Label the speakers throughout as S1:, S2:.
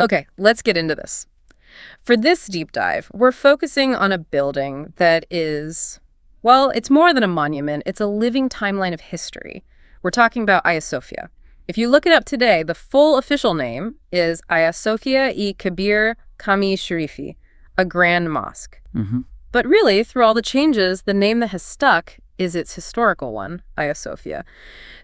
S1: Okay, let's get into this. For this deep dive, we're focusing on a building that is, well, it's more than a monument. It's a living timeline of history. We're talking about Ayasofya. If you look it up today, the full official name is Ayasofya-i Kabir Kami Sharifi, a grand mosque. But really, through all the changes, the name that has stuck is its historical one, Ayasofya.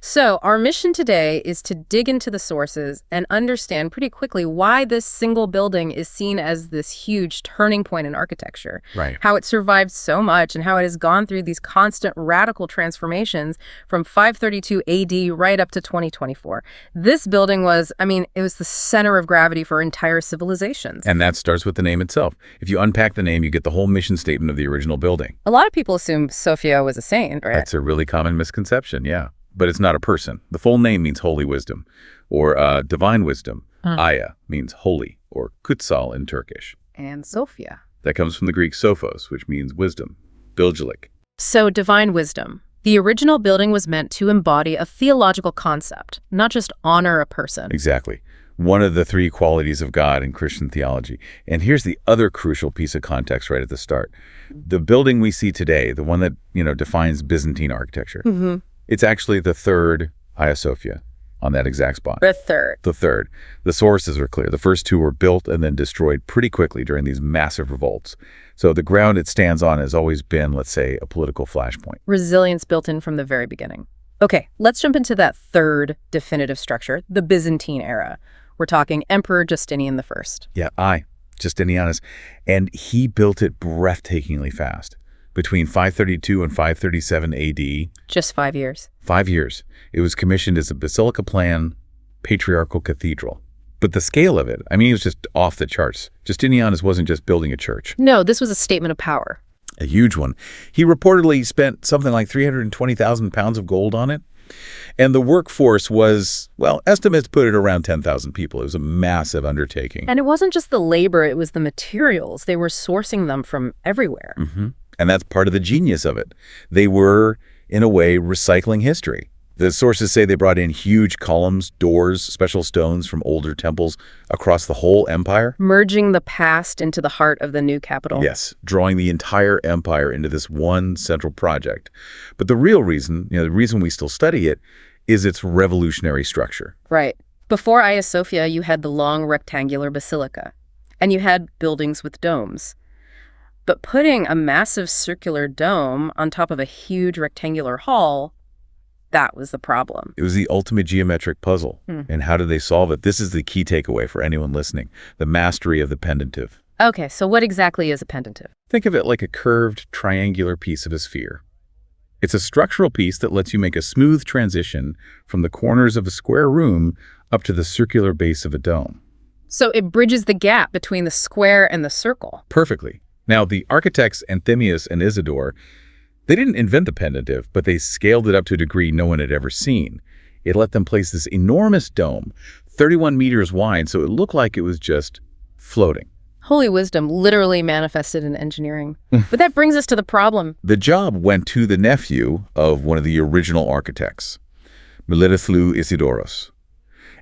S1: So our mission today is to dig into the sources and understand pretty quickly why this single building is seen as this huge turning point in architecture.
S2: Right.
S1: How it survived so much and how it has gone through these constant radical transformations from 532 AD right up to 2024. This building was, it was the center of gravity for entire civilizations.
S2: And that starts with the name itself. If you unpack the name, you get the whole mission statement of the original building.
S1: A lot of people assume Sophia was a saint, right?
S2: That's a really common misconception, yeah. But it's not a person. The full name means holy wisdom, or divine wisdom. Aya means holy, or kutsal in Turkish.
S1: And Sophia.
S2: That comes from the Greek sophos, which means wisdom, bilgelik.
S1: So divine wisdom. The original building was meant to embody a theological concept, not just honor a person.
S2: Exactly. One of the three qualities of God in Christian theology. And here's the other crucial piece of context right at the start. The building we see today, the one that, defines Byzantine architecture, it's actually the third Ayasofya on that exact spot.
S1: The third.
S2: The third. The sources are clear. The first two were built and then destroyed pretty quickly during these massive revolts. So the ground it stands on has always been, let's say, a political flashpoint.
S1: Resilience built in from the very beginning. Okay, let's jump into that third definitive structure, the Byzantine era. We're talking Emperor Justinian I.
S2: Yeah, Justinianus. And he built it breathtakingly fast. Between 532 and 537 AD.
S1: Just 5 years.
S2: 5 years. It was commissioned as a basilica plan, patriarchal cathedral. But the scale of it, it was just off the charts. Justinianus wasn't just building a church.
S1: No, this was a statement of power.
S2: A huge one. He reportedly spent something like 320,000 pounds of gold on it. And the workforce was, estimates put it around 10,000 people. It was a massive undertaking.
S1: And it wasn't just the labor, it was the materials. They were sourcing them from everywhere.
S2: And that's part of the genius of it. They were, in a way, recycling history. The sources say they brought in huge columns, doors, special stones from older temples across the whole empire.
S1: Merging the past into the heart of the new capital.
S2: Yes, drawing the entire empire into this one central project. But the real reason, the reason we still study it, is its revolutionary structure.
S1: Right. Before Ayasofya, you had the long rectangular basilica, and you had buildings with domes. But putting a massive circular dome on top of a huge rectangular hall, that was the problem.
S2: It was the ultimate geometric puzzle. And how did they solve it? This is the key takeaway for anyone listening, the mastery of the pendentive.
S1: Okay, so what exactly is a pendentive?
S2: Think of it like a curved triangular piece of a sphere. It's a structural piece that lets you make a smooth transition from the corners of a square room up to the circular base of a dome.
S1: So it bridges the gap between the square and the circle.
S2: Perfectly. Now, the architects Anthemius and Isidore, they didn't invent the pendentive, but they scaled it up to a degree no one had ever seen. It let them place this enormous dome, 31 meters wide, so it looked like it was just floating.
S1: Holy wisdom literally manifested in engineering. But that brings us to the problem.
S2: The job went to the nephew of one of the original architects, Melitophlou Isidoros.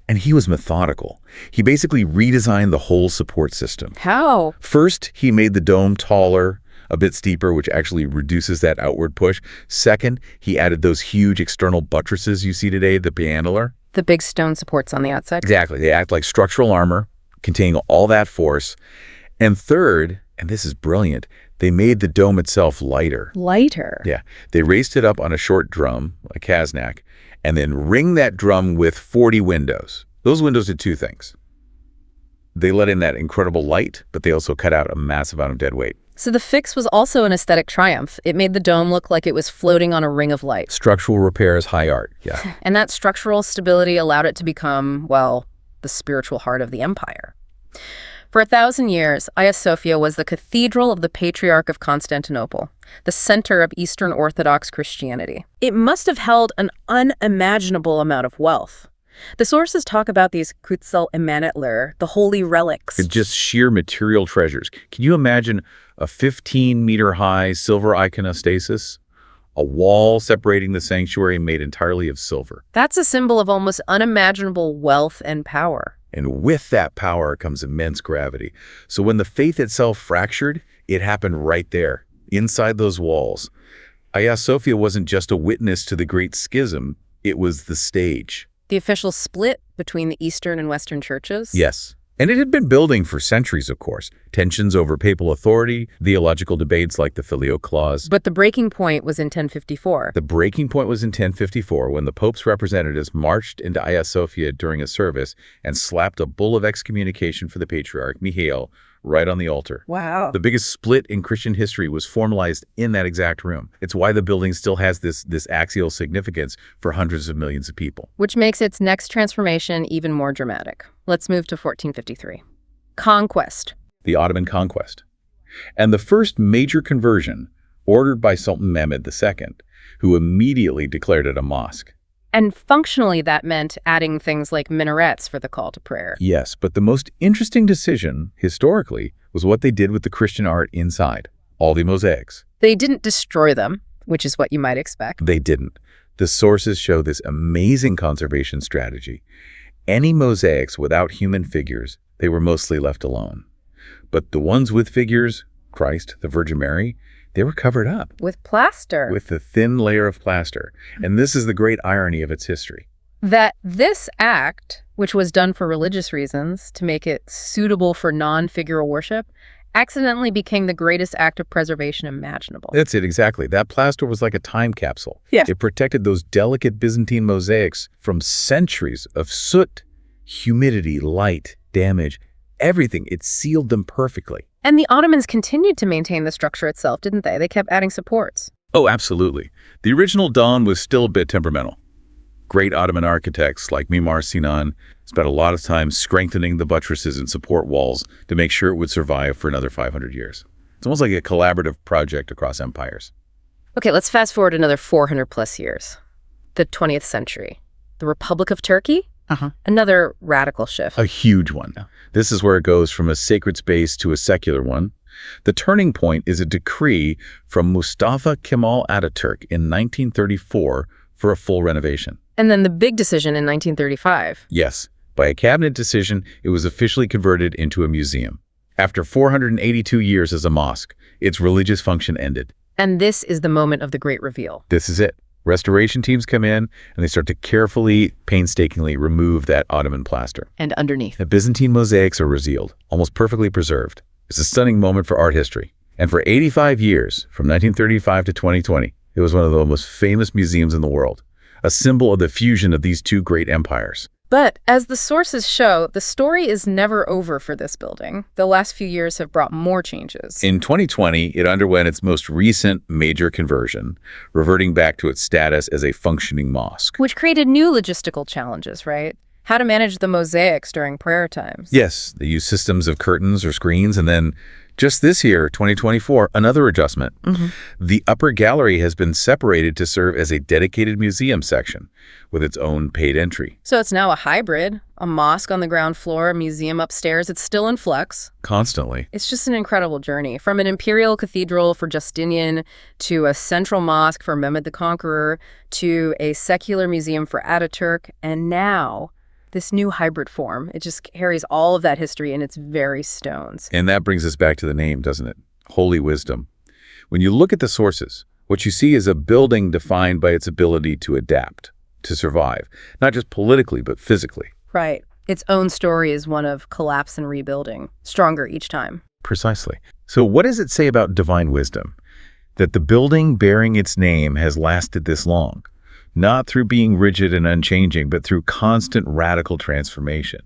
S2: And he was methodical. He basically redesigned the whole support system.
S1: How?
S2: First, he made the dome taller, a bit steeper, which actually reduces that outward push. Second, he added those huge external buttresses you see today, the piannular.
S1: The big stone supports on the outside?
S2: Exactly. They act like structural armor, containing all that force. And third, and this is brilliant, they made the dome itself lighter.
S1: Lighter?
S2: Yeah. They raised it up on a short drum, a kaznak, and then ring that drum with 40 windows. Those windows did two things. They let in that incredible light, but they also cut out a massive amount of dead weight.
S1: So the fix was also an aesthetic triumph. It made the dome look like it was floating on a ring of light.
S2: Structural repair is high art, yeah.
S1: And that structural stability allowed it to become, the spiritual heart of the empire. For 1,000 years, Ayasofya was the cathedral of the Patriarch of Constantinople, the center of Eastern Orthodox Christianity. It must have held an unimaginable amount of wealth. The sources talk about these kutsal emanetler, the holy relics.
S2: Just sheer material treasures. Can you imagine a 15-meter-high silver iconostasis? A wall separating the sanctuary made entirely of silver.
S1: That's a symbol of almost unimaginable wealth and power.
S2: And with that power comes immense gravity. So when the faith itself fractured, it happened right there, inside those walls. Ayasofya wasn't just a witness to the Great Schism, it was the stage.
S1: The official split between the Eastern and Western churches?
S2: Yes. And it had been building for centuries, of course. Tensions over papal authority, theological debates like the Filioque Clause.
S1: But the breaking point was in 1054.
S2: The breaking point was in 1054 when the Pope's representatives marched into Ayasofya during a service and slapped a bull of excommunication for the Patriarch, Mihail, right on the altar.
S1: Wow.
S2: The biggest split in Christian history was formalized in that exact room. It's why the building still has this axial significance for hundreds of millions of people.
S1: Which makes its next transformation even more dramatic. Let's move to 1453. Conquest.
S2: The Ottoman conquest. And the first major conversion, ordered by Sultan Mehmed II, who immediately declared it a mosque.
S1: And functionally, that meant adding things like minarets for the call to prayer.
S2: Yes, but the most interesting decision, historically, was what they did with the Christian art inside, all the mosaics.
S1: They didn't destroy them, which is what you might expect.
S2: They didn't. The sources show this amazing conservation strategy. Any mosaics without human figures, they were mostly left alone. But the ones with figures, Christ, the Virgin Mary, they were covered up.
S1: With plaster.
S2: With a thin layer of plaster. And this is the great irony of its history.
S1: That this act, which was done for religious reasons, to make it suitable for non-figural worship, accidentally became the greatest act of preservation imaginable.
S2: That's it, exactly. That plaster was like a time capsule.
S1: Yes.
S2: It protected those delicate Byzantine mosaics from centuries of soot, humidity, light, damage, everything. It sealed them perfectly.
S1: And the Ottomans continued to maintain the structure itself, didn't they? They kept adding supports.
S2: Oh, absolutely. The original Dawn was still a bit temperamental. Great Ottoman architects like Mimar Sinan spent a lot of time strengthening the buttresses and support walls to make sure it would survive for another 500 years. It's almost like a collaborative project across empires.
S1: Okay, let's fast forward another 400 plus years. The 20th century. The Republic of Turkey? Another radical shift.
S2: A huge one. This is where it goes from a sacred space to a secular one. The turning point is a decree from Mustafa Kemal Ataturk in 1934 for a full renovation.
S1: And then the big decision in 1935.
S2: Yes, by a cabinet decision, it was officially converted into a museum. After 482 years as a mosque, its religious function ended.
S1: And this is the moment of the great reveal.
S2: This is it. Restoration teams come in, and they start to carefully, painstakingly remove that Ottoman plaster.
S1: And underneath.
S2: The Byzantine mosaics are resealed, almost perfectly preserved. It's a stunning moment for art history. And for 85 years, from 1935 to 2020, it was one of the most famous museums in the world, a symbol of the fusion of these two great empires.
S1: But as the sources show, the story is never over for this building. The last few years have brought more changes.
S2: In 2020, it underwent its most recent major conversion, reverting back to its status as a functioning mosque.
S1: Which created new logistical challenges, right? How to manage the mosaics during prayer times.
S2: Yes, they use systems of curtains or screens, and then just this year, 2024, another adjustment. The upper gallery has been separated to serve as a dedicated museum section with its own paid entry.
S1: So it's now a hybrid, a mosque on the ground floor, a museum upstairs. It's still in flux.
S2: Constantly.
S1: It's just an incredible journey. From an imperial cathedral for Justinian to a central mosque for Mehmed the Conqueror to a secular museum for Ataturk, and now this new hybrid form. It just carries all of that history in its very stones.
S2: And that brings us back to the name, doesn't it? Holy wisdom. When you look at the sources, what you see is a building defined by its ability to adapt, to survive, not just politically, but physically.
S1: Right. Its own story is one of collapse and rebuilding, stronger each time.
S2: Precisely. So what does it say about divine wisdom? That the building bearing its name has lasted this long. Not through being rigid and unchanging, but through constant radical transformation.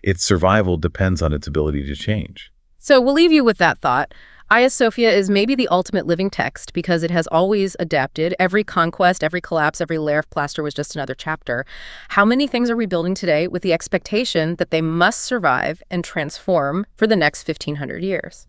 S2: Its survival depends on its ability to change.
S1: So we'll leave you with that thought. Ayasofya is maybe the ultimate living text because it has always adapted. Every conquest, every collapse, every layer of plaster was just another chapter. How many things are we building today with the expectation that they must survive and transform for the next 1,500 years?